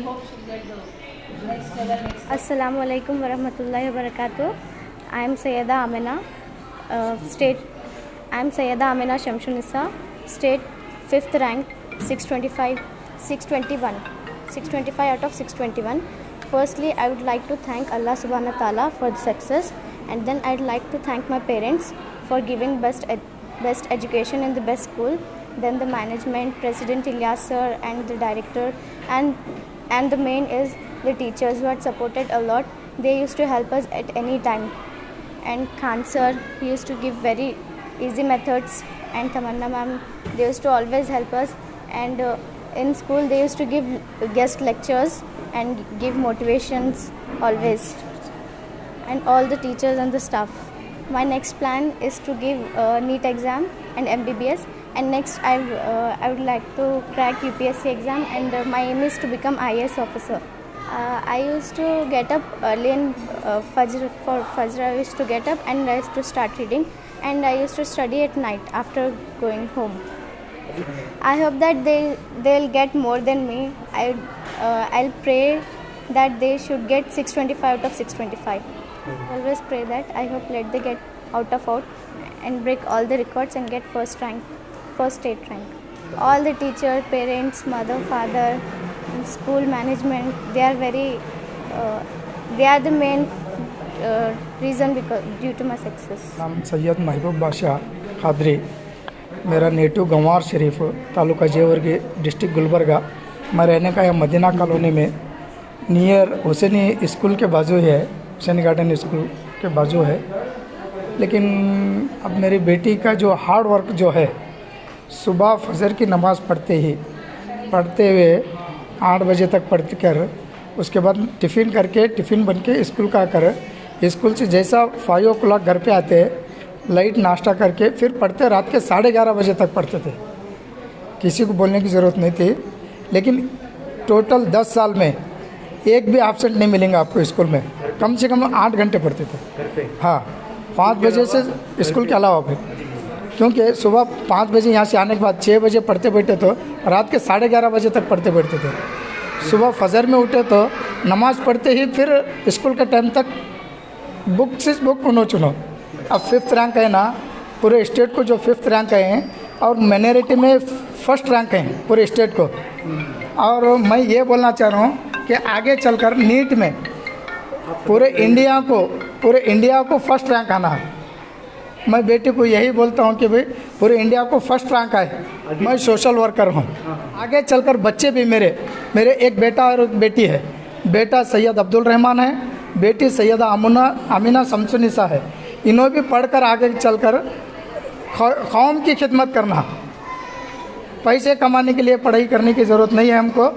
hope she'll get the next level next. Assalamu alaikum wa rahmatullahi wa barakatuh. I am Sayyida Amina, Shamsunisa, state 5th rank, 625 out of 621. Firstly, I would like to thank Allah subhanahu wa ta'ala for the success, and then I'd like to thank my parents for giving best education in the best school, then the management, President Ilyas sir and the director, and the main is the teachers who had supported a lot. They used to help us at any time, and Khan sir, he used to give very easy methods, and Tamanna ma'am, they used to always help us, and in school they used to give guest lectures and give motivations always, and all the teachers and the staff. My next plan is to give NEET exam and MBBS, and next I would like to crack UPSC exam, and my aim is to become IAS officer. I used to get up early in Fajr. For Fajr I used to get up and I used to start reading, and I used to study at night after going home. I hope that they'll get more than me. I'll pray that they should get 625 out of 625. Always pray that. I hope let they get out and break all the records and get first state rank. All the teachers, parents, mother, father, and school management, they are the main reason due to my success. नाम सैयद महबूब बादशाह खादरी, मेरा native गंवार शरीफ, taluka Jevargi, district Gulbarga. मैं रहने का यह Medina colony में near Husaini school के बाजू है, हुसैनी गार्डन स्कूल के बाजू है। लेकिन अब मेरी बेटी का जो हार्ड वर्क जो है, सुबह फजर की नमाज़ पढ़ते हुए 8 बजे तक पढ़ कर, उसके बाद टिफ़िन बन के स्कूल का कर, स्कूल से जैसा 5 o'clock घर पे आते, लाइट नाश्ता करके फिर पढ़ते, रात के 11:30 बजे तक पढ़ते थे। किसी को बोलने की ज़रूरत नहीं थी। लेकिन टोटल 10 साल में एक भी एब्सेंट नहीं मिलेंगे आपको स्कूल में। कम से कम 8 घंटे पढ़ते थे। हाँ, 5 बजे से स्कूल के अलावा फिर, क्योंकि सुबह 5 बजे यहाँ से आने के बाद 6 बजे पढ़ते बैठे तो रात के 11:30 बजे तक पढ़ते बैठते थे। सुबह फजर में उठे तो नमाज़ पढ़ते ही फिर स्कूल के टाइम तक बुक से बुक चुनो। अब 5th रैंक है ना, पूरे स्टेट को जो 5th रैंक है, और माइनॉरिटी में 1st रैंक है पूरे स्टेट को। और मैं ये बोलना चाह रहा हूँ कि आगे चलकर नीट में पूरे इंडिया को 1st रैंक आना है। मैं बेटी को यही बोलता हूँ कि भाई पूरे इंडिया को 1st रैंक आए। मैं सोशल वर्कर हूँ। आगे चलकर बच्चे भी मेरे एक बेटा और एक बेटी है। बेटा सैयद अब्दुल रहमान है, बेटी सैयदा अमीना शमसुनिसा है। इन्हों भी पढ़कर आगे चलकर कौम की खिदमत करना। पैसे कमाने के लिए पढ़ाई करने की ज़रूरत नहीं है, हमको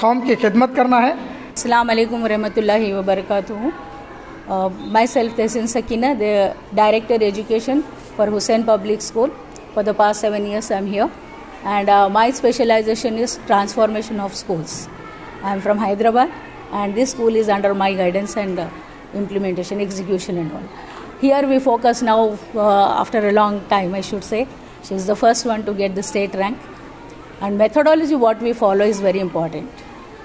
कौम की खिदमत करना है। Assalamu alaikum wa rahmatullahi wa barakatuh. Myself Tehsin Sakina, the Director Education for Hussain Public School. For the past 7 years I am here, and my specialization is transformation of schools. I am from Hyderabad, and this school is under my guidance and implementation, execution and all. Here we focus now, after a long time I should say, she is the first one to get the state rank, and methodology what we follow is very important.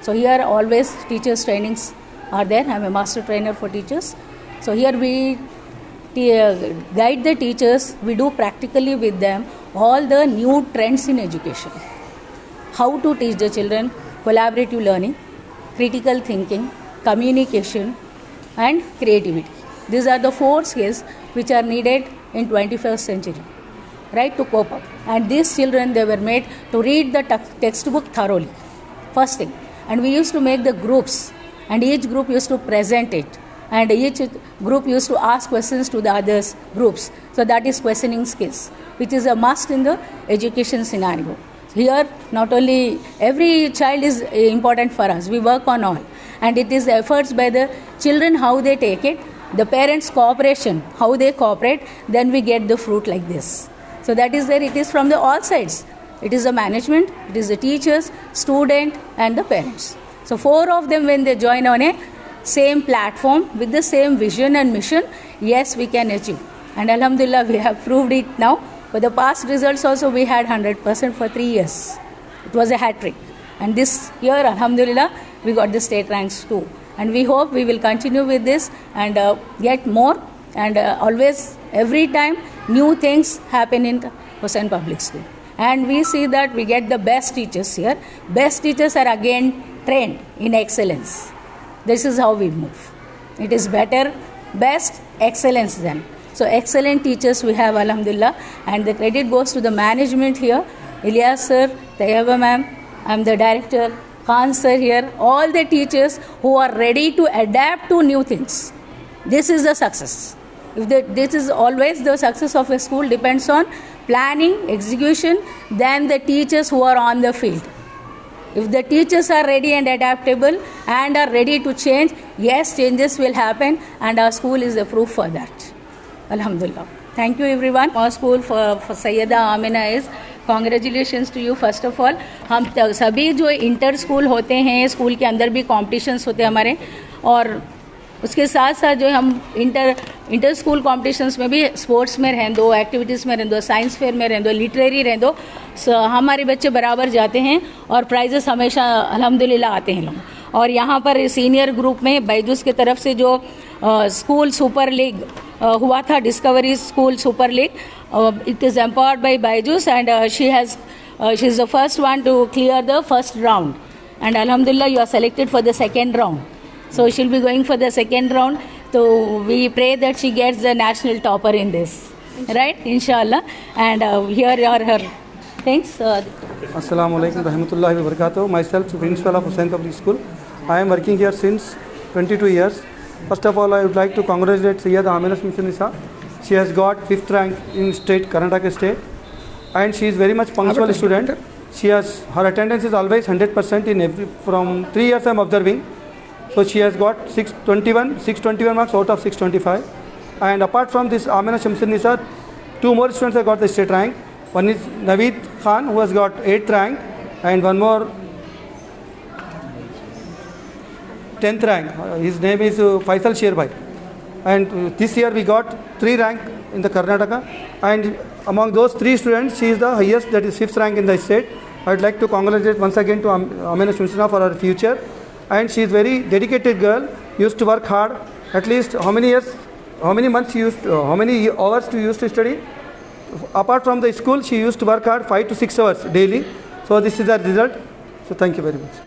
So here always teachers trainings are there. I am a master trainer for teachers. So here we guide the teachers, we do practically with them all the new trends in education. How to teach the children collaborative learning, critical thinking, communication and creativity. These are the 4 skills which are needed in 21st century, right, to cope up. And these children, they were made to read the textbook thoroughly, first thing. And we used to make the groups, and each group used to present it, and each group used to ask questions to the others groups. So that is questioning skills, which is a must in the education scenario. Here not only every child is important for us, we work on all, and it is the efforts by the children how they take it, the parents cooperation how they cooperate, then we get the fruit like this. So that is there, it is from the all sides. It is the management, it is the teachers, student and the parents. So 4 of them, when they join on a same platform with the same vision and mission, yes, we can achieve. And Alhamdulillah, we have proved it now. For the past results also, we had 100% for 3 years. It was a hat trick. And this year, Alhamdulillah, we got the state ranks too. And we hope we will continue with this and get more, and always, every time, new things happen in Hussain Public School. And we see that we get the best teachers here. Best teachers are again trained in excellence. This is how we move. It is better, best, excellence then. So excellent teachers we have, alhamdulillah, and the credit goes to the management here. Ilyas sir, Tayyaba ma'am, I'm the director, Khan sir here, all the teachers who are ready to adapt to new things. This is the success. This is always the success of a school depends on planning, execution, then the teachers who are on the field. If the teachers are ready and adaptable and are ready to change, yes, changes will happen, and our school is the proof for that. Alhamdulillah. Thank you everyone. Our school for Sayyida Amina is congratulations to you first of all. हम सभी जो inter school होते हैं, school के अंदर भी competitions होते हैं हमारे, और उसके साथ साथ जो हम इंटर स्कूल कॉम्पिटिशन्स में भी स्पोर्ट्स में रहें दो, एक्टिविटीज़ में रहें दो, साइंस फेयर में रहें दो, लिटरेरी रहें दो, हमारे बच्चे बराबर जाते हैं और प्राइजेस हमेशा अल्हम्दुलिल्लाह आते हैं लोग. और यहाँ पर सीनियर ग्रुप में बायजूस की तरफ से जो स्कूल सुपर लीग हुआ था, discovery school super league, it is empowered by Byju's, and she is the first one to clear the first round, and alhamdulillah you are selected for the second round, so she'll be going for the second round. So we pray that she gets the national topper in this, right, inshallah. And here are her things. Assalamu alaikum rahmatullahi wa barakatuh. Myself, principal of Hussain Public School. I am working here since 22 years. First of all, I would like to congratulate Sayyida Amina Nisa. She has got 5th rank in state, Karnataka state, and she is very much punctual student. Her attendance is always 100% in from 3 years I am observing. So she has got 621 marks out of 625. And apart from this Amina Nisa, 2 more students have got the state rank. One is Naveed Khan, who has got 8th rank, and one more 10th rank. His name is Faisal Sherbhai. And this year we got 3 rank in the Karnataka, and among those 3 students, she is the highest, that is 5th rank in the state. I would like to congratulate once again to Amina Nisa for her future. And she is very dedicated girl, used to work hard. At least how many hours she used to study? Apart from the school, she used to work hard 5 to 6 hours daily. So this is the result. So thank you very much.